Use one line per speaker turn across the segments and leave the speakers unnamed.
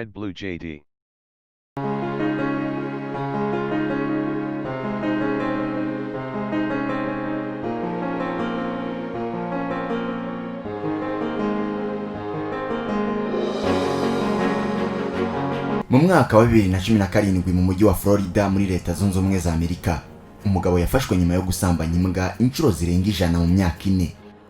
RedBlue JD.
Mu mwaka wa 2017 mu mujyi wa Florida muri leta zunze ubumwe za Amerika, umugabo yafashwe nyuma yo gusambanya imbwa inshuro zirenga 100 mu myaka 4.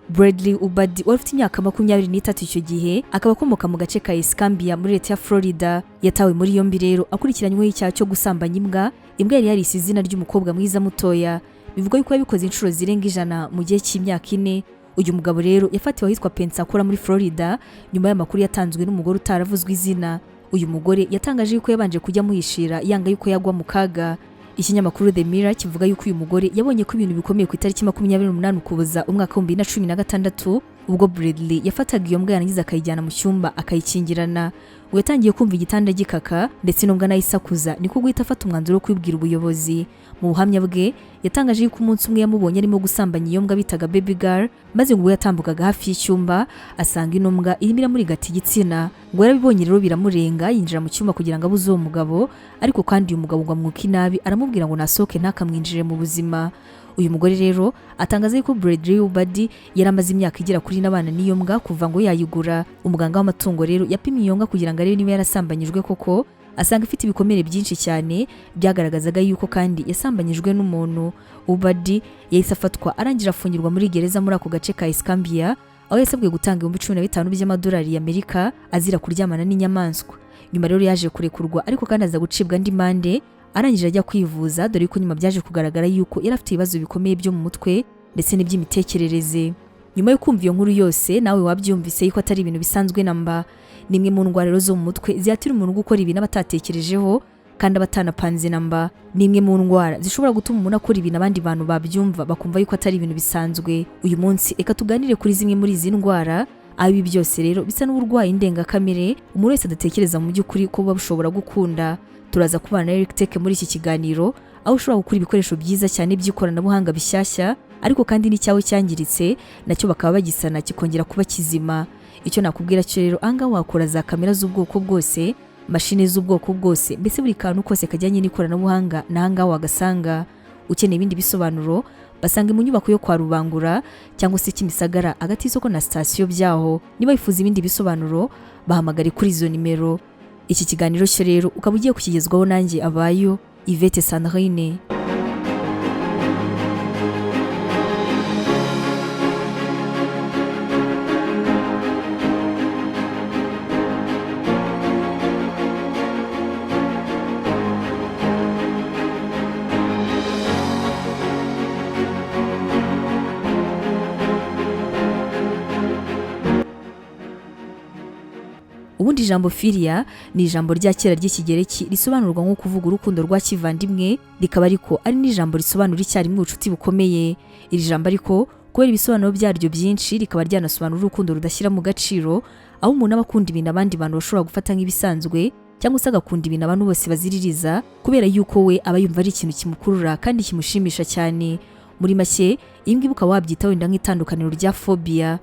Bradley Ubadi wari ufite imyaka 23 icyo gihe, akaba akomoka mu gace ka Gusambanya muri leta ya Florida, yatawe muri yombi rero akurikiranyweho icyaha cyo gusambanya imbwa. Imbwa yari yarise izina ry'umukobwa mwiza mutoya, bivuga yuko yabikoze inshuro zirenga 100 mu gihe cy'imyaka 4. Uyu mugabo rero yafatiwe ahitwa Pensacola muri Florida nyuma y'amakuru yatanzwe n'umugore utaravuzwe izina. Uyu mugore yatangaje yuko yabanje kujya muhishira yanga yuko yagwa mu kaga. Ikinyamakuru The Mirror kivuga yuko uyu mugore yabonye ko ibintu bikomeye ku itariki 28 Ukuboza umwaka wa 2016 ubwo Bradley yafataga iyo mbwa yarangiza akayijyana mu cyumba akayikingirana. Ngo yatangiye kumva igitanda gikaka ndetse n'umbwa nayisakuza, niko guhita afata umwanzuro wo kwibwira ubuyobozi. Mu buhamya bwe yatangaje yuko umunsi umwe yamubonye arimo gusambanya iyo mbwa bitaga baby girl, maze ngo yatambukaga hafi y'icyumba asanga ino mbwa irimo iramurigata igitsina. Ngo yarabibonye rero biramurenga, yinjira mu cyumba kugira ngo abuze uwo mugabo, ariko kandi uyu mugabo ngo amwuka inabi aramubwira ngo nasohoke ntakamwinjire mu buzima. Uyu mugore rero atangaza yuko Bradley Ubadi yaramaze imyaka igera kuri n'abana n'iyo mbwa kuva ngo yayigura. Umuganga w'amatungo rero yapimye iyo mbwa kugira ngo arebe niba yarasambanyijwe koko, asanga ifite ibikomere byinshi cyane byagaragazaga yuko kandi yasambanyijwe n'umuntu. Ubadi yahise afatwa arangira afungirwa muri gereza muri ako gace ka Gusambanya, aho yasabwe gutanga $15,000 by'amadolari y'Amerika azira kuryamana n'inyamaswa. Nyuma rero yaje kurekurwa, ariko kandi aza gucibwa andi mande arangije ajya kwivuza, dore ko nyuma byaje kugaragara yuko yari afite ibibazo bikomeye byo mu mutwe ndetse n'iby'imitekerereze. Nyuma yo kumva iyo nkuru yose, nawe wabyumvise yuko atari ibintu bisanzwe namba. Nimwe mu ndwara zo mu mutwe ziyatira umuntu gukora ibintu abatatekerejeho kandi abatanapanze namba. Nimwe mu ndwara zishobora gutuma umuntu akora ibintu abandi bantu babyumva bakumva yuko atari ibintu bisanzwe. Uyu munsi eka tuganire kuri zimwe muri izi ndwara, aho ibi byose rero bisa n'uburwayi ndengakamere umuntu wese adatekereza mu by'ukuri ko buba bushobora gukunda. Turaza kubana na Eric Tech muri iki kiganiro, aho ushobora gukora ibikoresho byiza cyane by'ikoranabuhanga bishyashya, ariko kandi n'icyawe cyangiritse nacyo bakaba bagisana kikongera kuba kizima. Icyo nakubwira cyo rero, anga wakora za kamera z'ubwoko bwose, mashine z'ubwoko bwose, mbese buri kantu kose kajyanye n'ikoranabuhanga nahanga wagasanga. Ukeneye ibindi bisobanuro basanga mu nyubako yo kwa Rubangura cyangwa se Kimisagara agati isoko na station byaho. Niba wifuza ibindi bisobanuro bahamagare kuri izo nimero. Iki kiganiro cyo rero ukaba ugiye kukigezwaho nanjye abayo Yvette Sandrine. Ubundi ijambo filia ni ijambo rya kera ry'ikigereki risobanurwa nko kuvuga urukundo rwa kivandimwe, rikaba ariko ari n'ijambo risobanura icyarimwe ubucuti bukomeye. Iri jambo ariko kubera ibisobanuro byaryo byinshi rikaba ryanasobanura urukundo rudashyira mu gaciro, aho umuntu aba akunda ibintu abandi bantu bashobora gufata nk'ibisanzwe, cyangwa se agakunda ibintu abantu bose baziririza kubera yuko we aba yumva ari ikintu kimukurura kandi kimushimisha cyane. Muri make imbwa ukaba wabyita wenda nk'itandukaniro rya phobia.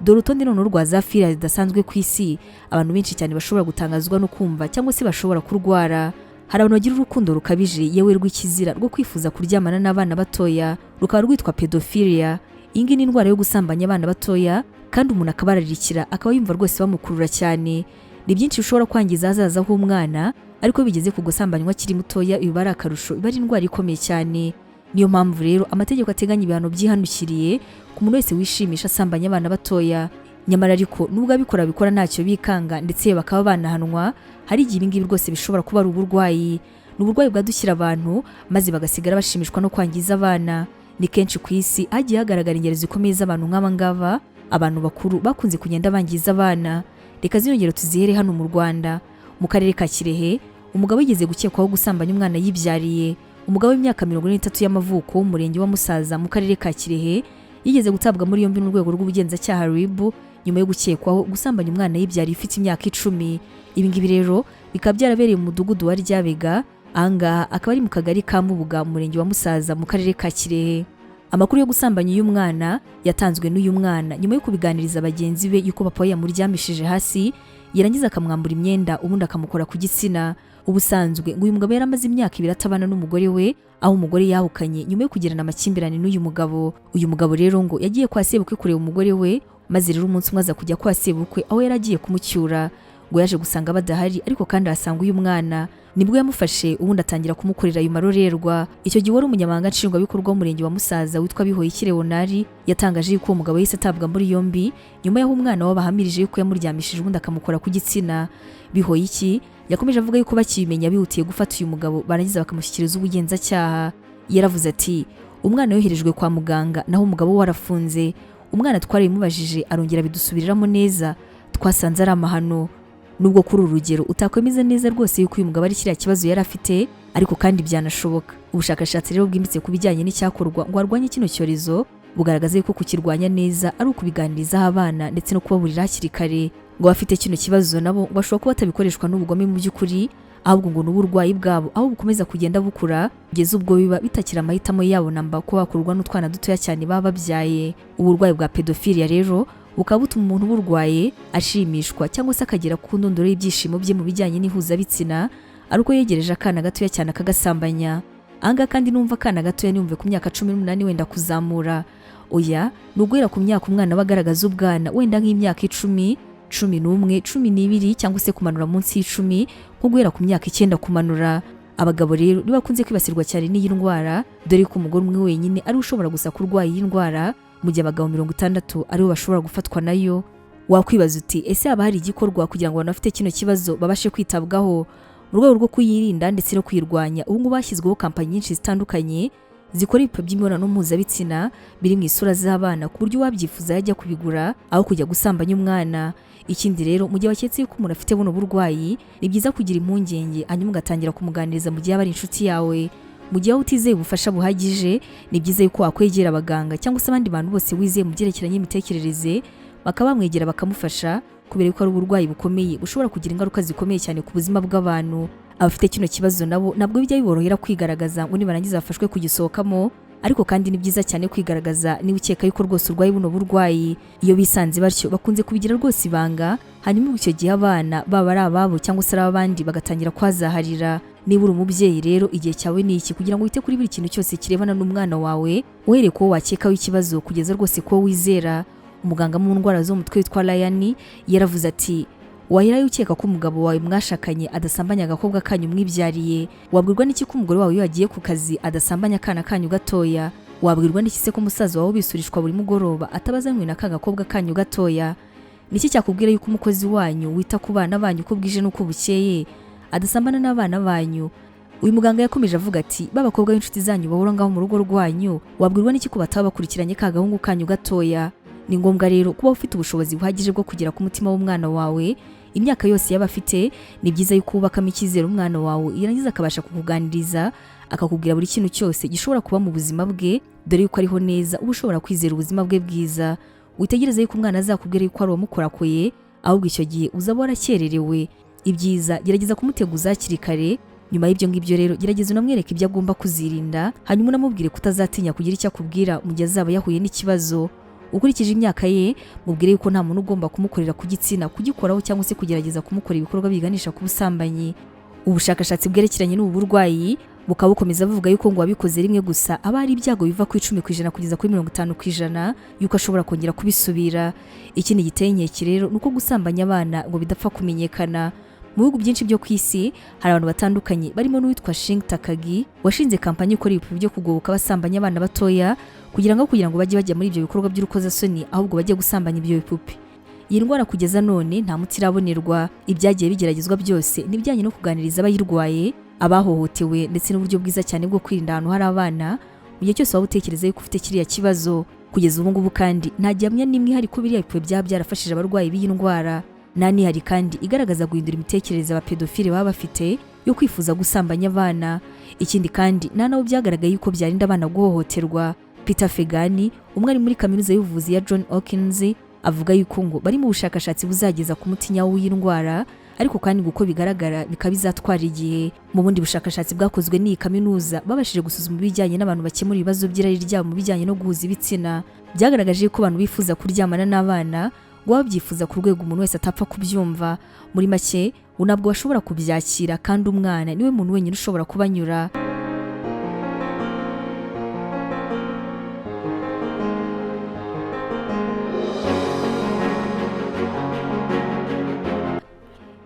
Dore urutonde noneho rwa za filia zidasanzwe ku isi abantu benshi cyane bashobora gutangazwa no kumva cyangwa se bashobora kurwara. Hari abantu bagira urukundo rukabije yewe rw'ikizira rwo kwifuza kuryamana n'abana batoya, rukaba rwitwa pedophilia. Iyi ni indwara yo gusambanya abana batoya kandi umuntu akabararikira akaba yumva rwose bamukurura cyane. Ni byinshi bishobora kwangiza ahazaza h'umwana, ariko bigeze ku gusambanywa akiri mutoya biba ari akarusho, iba ari indwara ikomeye cyane. Niyo mpamvu rero amategeko ateganya ibihano byihanukiriye ku muntu wese wishimisha asambanya abana batoya. Nyamara ariko nubwo abikora ntacyo bikanga ndetse bakaba banahanwa, hari igihe ibingibi rwose bishobora kuba ari uburwayi. N'uburwayi bwadukira abantu maze bagasigara bashimishwa no kwangiza abana. Ni kenshi ku isi hagiye hagaragara ingero zikomeye z'abantu nk'aba ngaba, abantu bakuru bakunze kugenda bangiza abana. Reka zino ngero tuzihere hano mu Rwanda. Mu karere ka Kirehe, umugabo yigeze gukekwaho gusambanya umwana yibyariye. Umugabo w'imyaka 43 y'amavuko mu murenge wa Musaza mu karere ka Kirehe yigeze gutabwa muri yombi n'urwego rw'ubugenzacyaha RedBlue nyuma yo gukekwaho gusambanya umwana yibyariye ufite imyaka 10. Ibi ngibi rero bikaba byarabereye mu mudugudu wa Ryabega, ahangaha akaba ari mu kagari ka Mubuga mu murenge wa Musaza mu karere ka Kirehe. Amakuru yo gusambanya uyu mwana yatanzwe n'uyu mwana nyuma yo kubiganiriza bagenzi be yuko papa yamuryamishije hasi yarangiza akamwambura imyenda ubundi akamukora ku gitsina. Ubusanzwe ngo uyu mugabo yaramaze imyaka 2 atabana n'umugore we, aho umugore yahukanye nyuma yo kugirana amakimbirane n'uyu mugabo. Uyu mugabo rero ngo yagiye kwa sebukwe kureba umugore we, maze rero umunsi umwe aza kujya kwa sebukwe aho yaragiye kumucyura. Ngo yaje gusanga badahari, ariko kandi asanga uyu mwana. Nibwo yamufashe ubundi atangira kumukorera ayo marorerwa. Icyo gihe wari umunyamabanga nshingwabikorwa w'umurenge wa Musaza witwa Bihoyiki Leonari yatangaje yuko umugabo yahise atabwa muri yombi nyuma y'aho umwana wabahamirije yuko yamuryamishije ubundi akamukora ku gitsina. Bihoyiki yakomeje avuga yuko bakibimenya bihutiye gufata uyu mugabo barangiza bakamushyikiriza ubugenzacyaha. Yaravuze ati umwana yoherejwe kwa muganga naho umugabo warafunze. Umwana twarabimubajije arongera bidusubiriramo neza, twasanze ari amahano. Nubwo kuri urugero utakwemeza neza rwose yuko uyu mugabo ari kiriya kibazo yari afite, ariko kandi byanashoboka. Ubushakashatsi rero bwimbitse ku bijyanye n'icyakorwa ngo arwanye kino cyorezo bugaragaza yuko kukirwanya neza ari ukubiganirizaho abana ndetse no kubaburira hakiri kare. Ngo bafite kino kibazo nabo bashobora kuba batabikoreshwa n'ubugome mu by'ukuri, ahubwo ngo n'uburwayi bwabo aho bukomeza kugenda bukura kugeza ubwo biba bitakira amahitamo yabo namba ko bakurwa n'utwana dutoya cyane baba babyaye. Uburwayi bwa pedophilia rero bukaba butuma umuntu burwaye ashimishwa cyangwa se akagera ku ndondoro y'ibyishimo bye mu bijyanye n'ihuzabitsina, ari uko yegereje akana gatoya cyane akagasambanya. Anga kandi numva akana gatoya niyumve ku myaka 18 wenda kuzamura. Oya, nuguhera ku myaka umwana bagaragaza ubwana wenda nk'imyaka 10, 11, 12 cyangwa se kumanura munsi y'10, nko guhera ku myaka 9 kumanura. Abagabo rero nibakunze kwibasirwa cyane n'iyi ndwara, dore ko umugore umwe wenyine ari ushobora gusa kurwara iyi ndwara, mu gihe abagabo 60 aribo bashobora gufatwa nayo. Wakwibaza uti ese haba hari igikorwa kugira ngo abantu bafite kino kibazo babashe kwitabwaho mu rwego rwo kuyirinda ndetse no kwirwanya? Ubu ngubu bashyizweho kampani nyinshi zitandukanye zikora ibipimo by'imibonano mpuzabitsina biri mu isura z'abana ku buryo wabyifuza yajya kubigura aho kujya gusambanya umwana. Ikindi rero mu gihe waketse yuko umuntu afite buno burwayi, ni byiza kugira impungenge hanyuma ugatangira kumuganiriza mu gihe aba ari inshuti yawe. Mu gihe utizeye ubufasha buhagije, ni byiza yuko wakwegera abaganga cyangwa se abandi bantu bose wizeye mu byerekeranye n'imitekerereze, bakaba bamwegera bakamufasha, kubera yuko ari uburwayi bukomeye bushobora kugira ingaruka zikomeye cyane ku buzima bw'abantu. Abafite kino kibazo nabo nabwo bijya biborohera kwigaragaza ngo nibarangiza bafashwe kugisohokamo, ariko kandi ni byiza cyane kwigaragaza niba ukeka yuko rwose urwaye buno burwayi. Iyo bisanze batyo bakunze kubigira rwose ibanga, hanyuma icyo gihe abana baba ari ababo cyangwa se ari abandi bagatangira kwazaharira. Niba uri umubyeyi rero, igihe cyawe ni iki kugira ngo wite kuri buri kintu cyose kirebana n'umwana wawe, uhereye ko wakekaho ikibazo kugeza rwose ko wizera. Umuganga mu ndwara zo mu mutwe witwa Ryan yaravuze ati wahera ukeka ko umugabo wawe mwashakanye adasambanya agakobwa kanyu mwibyariye, wabwirwa n'iki ko umugore wawe yagiye ku kazi adasambanya akana kanyu gatoya? Wabwirwa n'iki se ko umusaza wawe bisurishwa buri mugoroba atabazanywe na kagakobwa kanyu gatoya? Niki cyakubwira yuko umukozi wanyu wita ku bana banyu ko bwije n'uko bukeye adasambana n'abana banyu? Uyu muganga yakomeje avuga ati babakobwa b'inshuti zanyu bahura ngaho mu rugo rwanyu, wabwirwa n'iki ko bataba bakurikiranye kagahungu kanyu gatoya? Ni ngombwa rero kuba ufite ubushobozi buhagije bwo kugera ku mutima w'umwana wawe. Imyaka yose yaba afite, ni byiza yuko ubakamo icyizere umwana wawe, yarangiza akabasha kukuganiriza, akakubwira buri kintu cyose gishobora kuba mu buzima bwe, dore yuko ariho neza uba ushobora kwizera ubuzima bwe bwiza. Witegereze yuko umwana azakubwira yuko ari uwamukorakoye, ahubwo icyo gihe uzaba warakererewe. Ibyiza gerageza kumuteguza hakiri kare. Nyuma y'ibyo ngibyo rero gerageza unamwereka ibyo agomba kuzirinda, hanyuma unamubwire kutazatinya kugira icyo akubwira mu gihe azaba yahuye n'ikibazo. Ukurikije imyaka ye, mubwire yuko nta muntu ugomba kumukorera ku gitsina, kugikoraho cyangwa se kugerageza kumukora ibikorwa biganisha ku busambanyi. Ubushakashatsi bwerekeranye n'ubu burwayi bukaba bukomeza buvuga yuko ngo wabikoze rimwe gusa aba ari ibyago biva ku 10% kugeza kuri 50% yuko ashobora kongera kubisubira. Ikindi giteye inkeke rero nuko gusambanya abana ngo bidapfa kumenyekana. Mu bihugu byinshi byo ku isi hari abantu batandukanye barimo n'uwitwa Shing Takagi washinze kampani ikora ibipimo byo kugoboka abasambanya abana batoya kugira ngo bajye bajya muri ibyo bikorwa by'urukozasoni, ahubwo bajye gusambanya ibyo bipupe. Iyi ndwara kugeza none nta muti irabonerwa. Ibyagiye bigeragezwa byose nibijyanye no kuganiriza abayirwaye, abahohotewe ndetse n'uburyo bwiza cyane bwo kwirinda ahantu hari abana mu gihe cyose waba utekereza yuko ufite kiriya kibazo. Kugeza ubu ngubu kandi nta gihamya n'imwe ihari ko biriya bipupe byaba byarafashije abarwayi b'iyi ndwara. Nani hari kandi igaragaza guhindura imitekerereze abapedofile baba bafite yo kwifuza gusambanya abana. Ikindi kandi nta naho byagaragaye yuko byarinda abana guhohoterwa. Peter Fegani, umwe ari muri kaminuza y'ubuvuzi ya John Hopkins, avuga yuko ngo bari mu bushakashatsi buzageza ku muti nyawo w'iyi ndwara, ariko kandi uko bigaragara bikaba bizatwara igihe. Mu bundi bushakashatsi bwakozwe n'iyi kaminuza babashije gusuzuma ibijyanye n'abantu bakemura ibibazo by'irari ryabo mu bijyanye no guhuza ibitsina, byagaragaje ko abantu bifuza kuryamana n'abana ngo wabyifuza ku rwego umuntu wese atapfa kubyumva. Muri make ntabwo bashobora kubyakira kandi umwana niwe muntu wenyine ushobora kubanyura.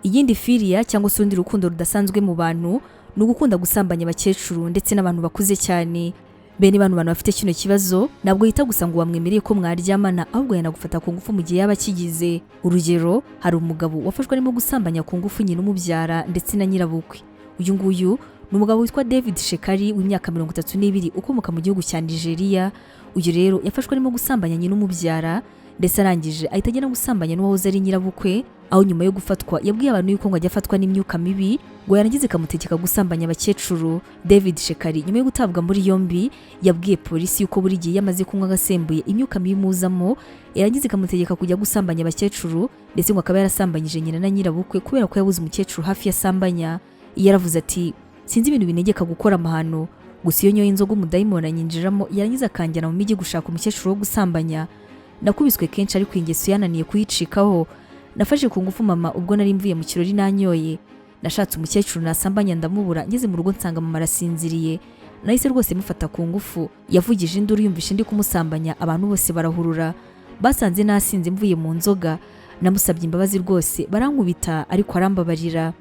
Iyindi firiya cyangwa se urundi rukundo rudasanzwe mu bantu ni ugukunda gusambanya abakecuru ndetse n'abantu bakuze cyane. Bene bantu bafite kino kibazo ntabwo yita gusa ngo wamwemereye ko mwaryamana, ahubwo yanagufata ku ngufu mu gihe yaba akigize. Urugero, hari umugabo wafashwe arimo gusambanya ku ngufu nyina umubyara ndetse na nyirabukwe. Uyu nguyu ni umugabo witwa David Shekari w'imyaka 32 ukomoka mu gihugu cya Nigeria. Uyu rero yafashwe arimo gusambanya nyina umubyara ndetse arangije ahita agenda gusambanya n'uwahoze ari nyirabukwe, aho nyuma yo gufatwa yabwiye abantu yuko ngo ajya afatwa n'imyuka mibi ngo yarangize ikamutegeka gusambanya abakecuru. David Shekari nyuma yo gutabwa muri yombi yabwiye polisi yuko buri gihe yamaze kunywa agasembuye imyuka mibi muzamo yarangize ikamutegeka kujya gusambanya abakecuru, ndetse ngo akaba yarasambanyije nyina na nyirabukwe kubera ko yabuze umukecuru hafi yasambanya. Yaravuze ati, sinzi ibintu binegeka gukora amahano, gusa iyo nyoye inzoga umudayimoni anyinjiramo yarangiza akanjyana mu mijyi gushaka umukecuru wo gusambanya. Nakubiswe kenshi ariko ingeso yananiye kuyicikaho. Nafashe ku ngufu mama ubwo nari mvuye mu kirori nanyoye. Nashatse umukecuru nasambanya ndamubura, ngeze mu rugo nsanga mama arasinziriye. Nahise rwose mufata ku ngufu. Yavugije induru yumvishe ndi kumusambanya, abantu bose barahurura. Basanze nasinze mvuye mu nzoga. Namusabye imbabazi rwose barankubita ariko arambabarira.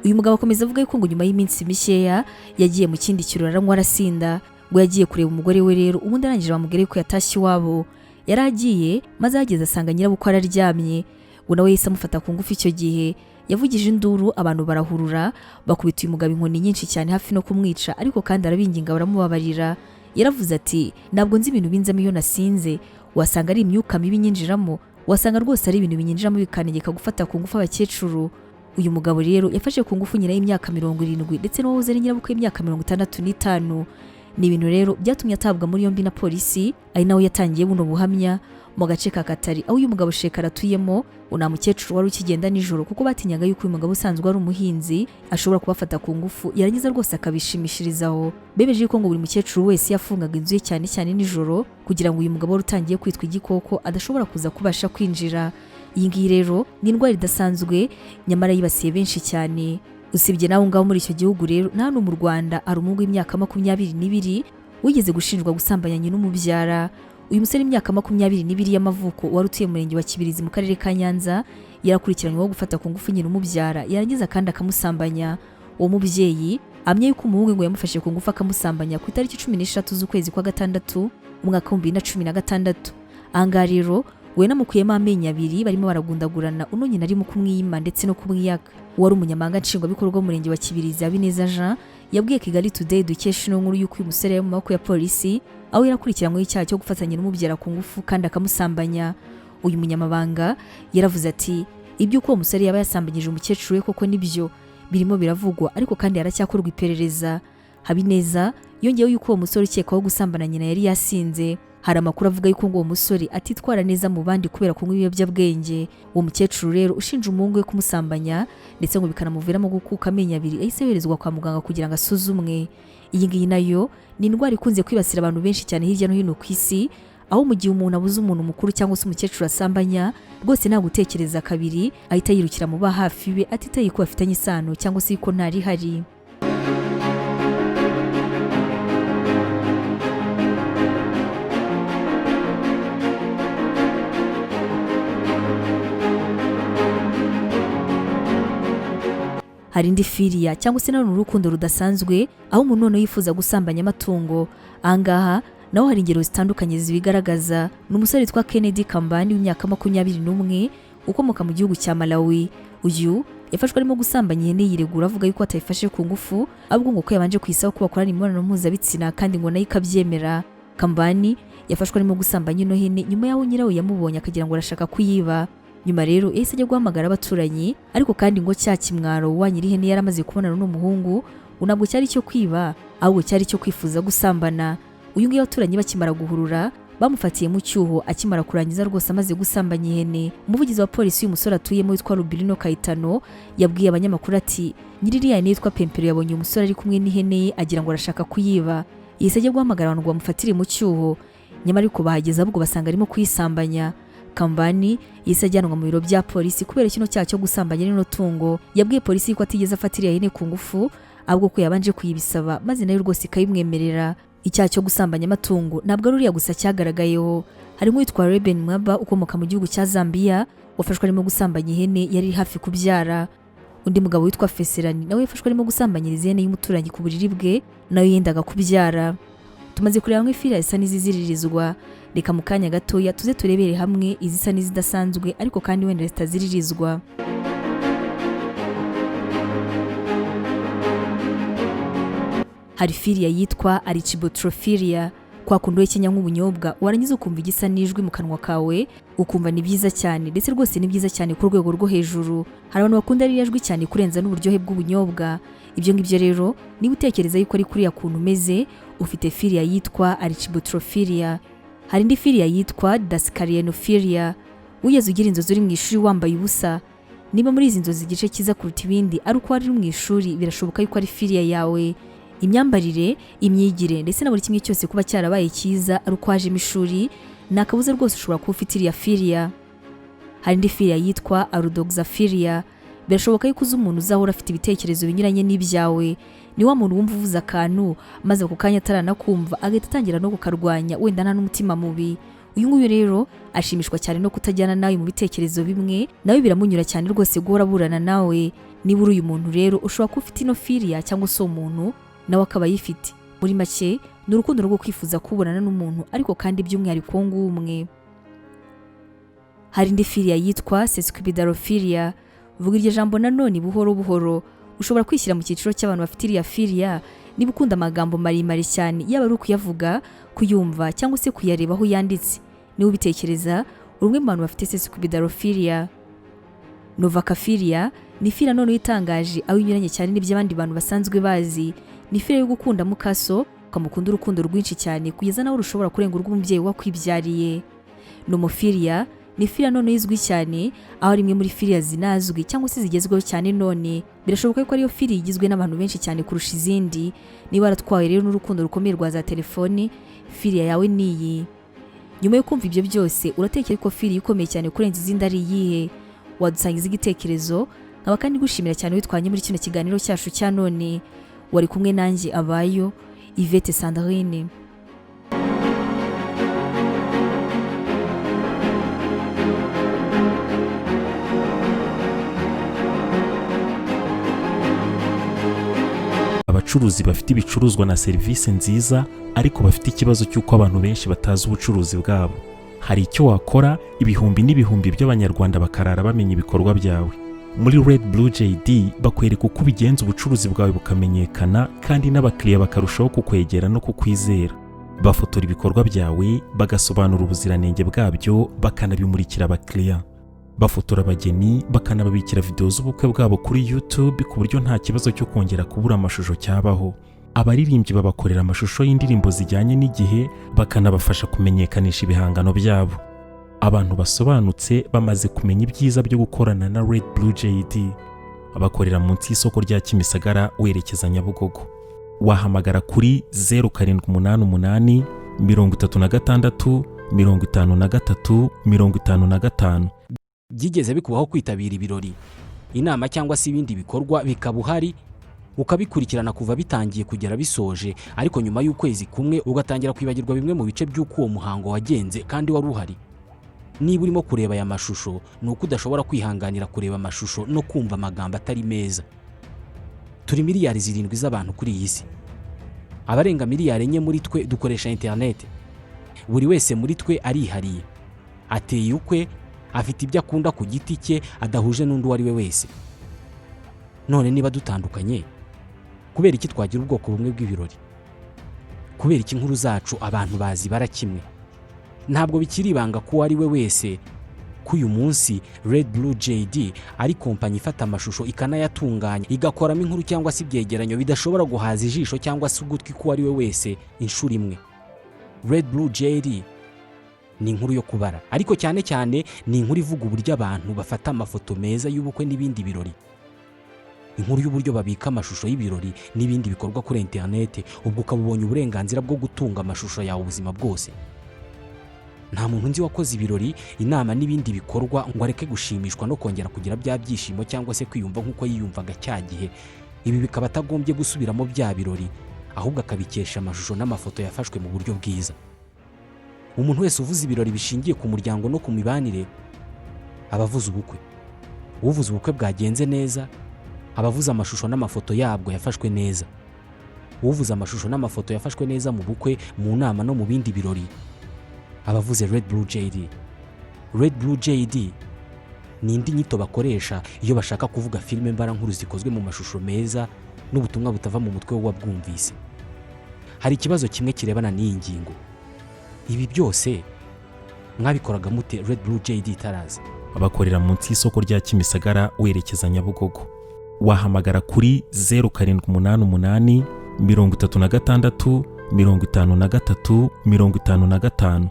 Uyu mugabo akomeza avuga yuko ngo nyuma y'iminsi mikeya yagiye mu kindi kirori aranywa arasinda, ngo yagiye kureba umugore we rero ubundi arangije bamubwira ko yatashye iwabo. Yaragiye maze ageze asanga nyirabukwe araryamye, ngo nawe yise amufata ku ngufu. Icyo gihe yavugije induru, abantu barahurura bakubita uyu mugabo inkoni nyinshi cyane hafi no kumwica, ariko kandi arabinginga baramubabarira. Yaravuze ati, ntabwo nzi ibintu binzamo iyo nasinze, wasanga ari imyuka mibi nyinjiramo, wasanga rwose ari ibintu binyinjiramo bikanegeka gufata ku ngufu abakecuru. Uyu mugabo rero yafashe ku ngufu nyina y'imyaka 70 ndetse n'uwahoze ari nyirabukwe y'imyaka 65. Ni ibintu rero byatumye atabwa muri yombi na polisi, ari nawe yatangiye buno buhamya mu gace ka Katari, aho uyu mugabo Shekara atuyemo. Una mukecuru wari ukigenda nijoro kuko batinyaga yuko uyu mugabo usanzwe ari umuhinzi ashobora kubafata ku ngufu yarangiza rwose akabishimishirizaho. Bebeje yuko ngo buri mukecuru wese yafungaga inzu ye cyane cyane nijoro kugira ngo uyu mugabo wari utangiye kwitwa igikoko adashobora kuza kubasha kwinjira. Iyi ngiyi rero ni indwara idasanzwe nyamara yibasiye benshi cyane. Usibye nawe ngaho muri icyo gihugu rero na hano mu Rwanda hari umuhungu w'imyaka 22 wigeze gushinjwa gusambanya nyina umubyara. Uyu musore w'imyaka 22 y'amavuko wari utuye mu murenge wa Kibirizi mu karere ka Nyanza yarakurikiranyweho gufata ku ngufu nyina umubyara yarangiza kandi akamusambanya. Uwo mubyeyi amye yuko umuhungu ngo yamufashe ku ngufu akamusambanya ku itariki 13 z'ukwezi kwa gatandatu umwaka wa 2016. Aha rero we namukuyemo amenyo abiri barimo baragundagurana, uno nyina arimo kumwima ndetse no kumwiyaka. Wari umunyamabanga nshingwabikorwa w'umurenge wa Kibirizi Habineza Jean yabwiye Kigali Today dukesha ino nkuru y'uko uyu musore mu maboko ya polisi aho yarakurikiranyweho icyaha cyo gufatanya n'umubyara ku ngufu kandi akamusambanya. Uyu munyamabanga yaravuze ati, ibyo uko uwo musore yaba yasambanyije umukecuru we koko nibyo birimo biravugwa, ariko kandi yaracyakorwa iperereza. Habineza yongeyeho yuko uwo musore ukekwaho gusambana nyina yari yasinze. Hari amakuru avuga yuko ngo uwo musore atitwara neza mu bandi kubera kunywa ibiyobyabwenge. Uwo mukecuru rero ushinja umuhungu we kumusambanya ndetse ngo bikanamuviramo gukuka amenyo abiri, ahise yoherezwa kwa muganga kugira ngo asuzumwe. Iyi ngiyi nayo ni indwara ikunze kwibasira abantu benshi cyane hirya no hino ku isi, aho mu gihe umuntu abuze umuntu mukuru cyangwa se umukecuru asambanya rwose nta gutekereza kabiri ahita yirukira mu ba hafi be atitaye ko bafitanye isano cyangwa se ko ntari hari. Hari indi firiya cyangwa se nano urukundo rudasanzwe aho umuntu none yifuza gusambanya amatungo. Ahangaha naho hari ingero zitandukanye zibigaragaza. Ni umusore witwa Kennedy Kambani w'imyaka 21 ukomoka mu gihugu cya Malawi. Uyu yafashwe arimo gusambanya ihene yiregura avuga yuko atayifashe ku ngufu, ahubwo ngo ko yabanje kwisaba ko bakorana imibonano mpuzabitsina kandi ngo nayo ikabyemera. Kambani yafashwe arimo gusambanya ino hene nyuma yaho nyirawe yamubonye akagira ngo arashaka kuyiba. Nyuma rero yahise ajya guhamagara abaturanyi, ariko kandi ngo cya kimwaro wa nyiri ihene yaramaze kubonana n'umuhungu, ntabwo cyari cyo kwiba ahubwo cyari cyo kwifuza gusambana. Uyu ngiyo abaturanyi bakimara guhurura bamufatiye mu cyuho akimara kurangiza rwose amaze gusambanya ihene. Umuvugizi wa polisi uyu musore atuyemo witwa Rubirino Kayitano yabwiye abanyamakuru ati, nyiririya ihene yitwa Pempero yabonye umusore ari kumwe n'ihene ye agira ngo arashaka kuyiba. Yahise ajya guhamagara abantu ngo bamufatire mu cyuho, nyamara ariko bahageze ahubwo basanga arimo kuyisambanya. Kambani yise ajyanwa mu biro bya polisi kubera kino cyaha cyo gusambanya n'ino tungo. Yabwiye polisi ko atigeze afatira ihene ku ngufu, ahubwo ko yabanje kuyibisaba maze nayo rwose ikayimwemerera. Icyaha cyo gusambanya amatungo ntabwo ari uriya gusa cyagaragayeho. Harimo witwa Reben Mwaba ukomoka mu gihugu cya Zambia wafashwe arimo gusambanya ihene yari hafi kubyara. Undi mugabo witwa Feserani nawe yafashwe arimo gusambanyiriza ihene y'umuturanyi ku buriri bwe nayo yendaga kubyara. Tumaze kureba hamwe filime isa n'iziziririzwa, reka mu kanya gatoya tuze turebere hamwe izisa n'izidasanzwe ariko kandi wenda zitaziririzwa. Hari filia yitwa Archibotrophilia, kwa kundi wekenya nk'ubunyobwa warangiza ukumva igisa n'ijwi mu kanwa kawe ukumva ni byiza cyane, ndetse rwose ni byiza cyane ku rwego rwo hejuru. Hari abantu bakunda ririya jwi cyane kurenza n'uburyohe bw'ubunyobwa. Ibyo ngibyo rero niba utekereza yuko ari kuriya kuntu umeze, ufite filia yitwa Archibotrophilia. Hari indi filia yitwa Dascarianophilia, ugeze ugira inzozi uri mu ishuri wambaye ubusa. Niba muri izi nzozi igice cyiza kuruta ibindi ari uko wari mu ishuri, birashoboka yuko ari filia yawe. Imyambarire, imyigire ndetse na buri kimwe cyose kuba cyarabaye cyiza ari uko wajemo ishuri, nakabuze rwose ushobora kuba ufite iriya filia. Hari indi filia yitwa Arudoxaphilia. Birashoboka yuko uzi umuntu uzahora afite ibitekerezo binyuranye n'ibyawe. Ni wa muntu wumva uvuze akantu maze ako kanya ataranakumva agahita atangira no kukarwanya, wenda nta n'umutima mubi. Uyu nguyu rero ashimishwa cyane no kutajyana nawe mu bitekerezo bimwe, nawe biramunyura cyane rwose guhora burana nawe. Niba uri uyu muntu rero ushobora kuba ufite ino filia cyangwa se umuntu nawe akaba yifite. Muri make ni urukundo rwo kwifuza kubonana n'umuntu ariko kandi by'umwihariko ngumwe. Hari indi filia yitwa Sesquipedalophilia. Vuga iryo jambo nanone buhoro buhoro. Ushobora kwishyira mu cyiciro cy'abantu bafite iriya filia niba ukunda amagambo maremare cyane, yaba ari ukuyavuga, kuyumva cyangwa se kuyareba aho yanditse. Niba ubitekereza uri umwe mu bantu bafite Sesquipedalophilia. Novacaphilia ni filia none itangaje aho inyuranye cyane n'iby'abandi bantu basanzwe bazi. Ni filia yo gukunda mukaso, ukamukunda urukundo rwinshi cyane kugeza nawe rushobora kurenga urw'umubyeyi wakwibyariye. Nomophilia ni filia none izwi cyane, aho ari imwe muri filia zinazwi cyangwa se zigezweho cyane none. Birashoboka ko ariyo filia igizwe n'abantu benshi cyane kurusha izindi. Niba waratwawe rero n'urukundo rukomeye rwa za telefone, filia yawe ni iyi. Nyuma yo kumva ibyo byose uratekereza ko filia ikomeye cyane kurenza izindi ari iyihe? Wadusangiza igitekerezo, nkaba kandi gushimira cyane witwanye muri kino kiganiro cyacu cya none. Wari kumwe nanjye abayo Yvette Sandrine.
Abacuruzi bafite ibicuruzwa na serivisi nziza ariko bafite ikibazo cy'uko abantu benshi batazi ubucuruzi bwabo. Hari icyo wakora ibihumbi n'ibihumbi by'abanyarwanda bakarara bamenya ibikorwa byawe. Muri RedBlue JD bakwereka uko ubigenza ubucuruzi bwawe bukamenyekana kandi n'abakiriya bakarushaho kukwegera no kukwizera. Bafotora ibikorwa byawe, bagasobanura ubuziranenge bwabyo, bakanabimurikira abakiriya. Bafotora abageni, bakanababikira video z'ubukwe bwabo kuri YouTube ku buryo nta kibazo cyo kongera kubura amashusho cyabaho. Abaririmbyi babakorera amashusho y'indirimbo zijyanye n'igihe, bakanabafasha kumenyekanisha ibihangano byabo. Abantu basobanutse bamaze kumenya ibyiza byo gukorana na RedBlue JD. Abakorera munsi y'isoko rya Kimisagara werekeza Nyabugogo. Wahamagara kuri 0788 36 53 55.
Byigeze bikubaho kwitabira ibirori, inama cyangwa se ibindi bikorwa bikaba uhari ukabikurikirana kuva bitangiye kugera bisoje, ariko nyuma y'ukwezi kumwe ugatangira kwibagirwa bimwe mu bice by'uko uwo muhango wagenze kandi wari uhari? Niba urimo kureba aya mashusho ni uko udashobora kwihanganira kureba amashusho no kumva amagambo atari meza. Turi miliyari 7 z'abantu kuri iyi si. Abarenga miliyari 4 muri twe dukoresha internet. Buri wese muri twe arihariye, ateye ukwe, afite ibyo akunda ku giti cye adahuje n'undi wari we wese. None niba dutandukanye, kubera iki twagira ubwoko bumwe bw'ibirori? Kubera iki inkuru zacu abantu bazi barakimwe? Ntabwo bikiri ibanga ko ari we wese ko uyu munsi RedBlue JD ari kompanyi ifata amashusho ikanayatunganya, igakoramo inkuru cyangwa se ibyegeranyo bidashobora guhaza ijisho cyangwa se ugutwi ko ari we wese inshuro imwe. RedBlue JD ni inkuru yo kubara, ariko cyane cyane ni inkuru ivuga uburyo abantu bafata amafoto meza y'ubukwe n'ibindi birori. Inkuru y'uburyo babika amashusho y'ibirori n'ibindi bikorwa kuri internet, ubwo ukabubonye uburenganzira bwo gutunga amashusho yawe ubuzima bwose. nta muntu nzi wakoze ibirori, inama n'ibindi bikorwa ngo areke gushimishwa no kongera kugira bya byishimo cyangwa se kwiyumva nk'uko yiyumvaga cya gihe. Ibi bikaba atagombye gusubiramo bya birori, ahubwo akabikesha amashusho n'amafoto yafashwe mu buryo bwiza. Umuntu wese uvuze ibirori bishingiye ku muryango no ku mibanire aba avuze ubukwe. Uvuze ubukwe bwagenze neza aba avuze amashusho n'amafoto yabwo yafashwe neza. Uvuze amashusho n'amafoto yafashwe neza mu bukwe, mu nama no mu bindi birori aba avuze RedBlue JD. RedBlue JD ni indi nyito bakoresha iyo bashaka kuvuga filime mbarankuru zikozwe mu mashusho meza n'ubutumwa butava mu mutwe w'uwabwumvise. Hari ikibazo kimwe kirebana n'iyi ngingo. Ibi byose mwabikoraga mute RedBlue JD itaraza?
Abakorera munsi y'isoko rya Kimisagara werekeza Nyabugogo. Wahamagara kuri 0788 36 53 55.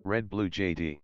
RedBlue JD.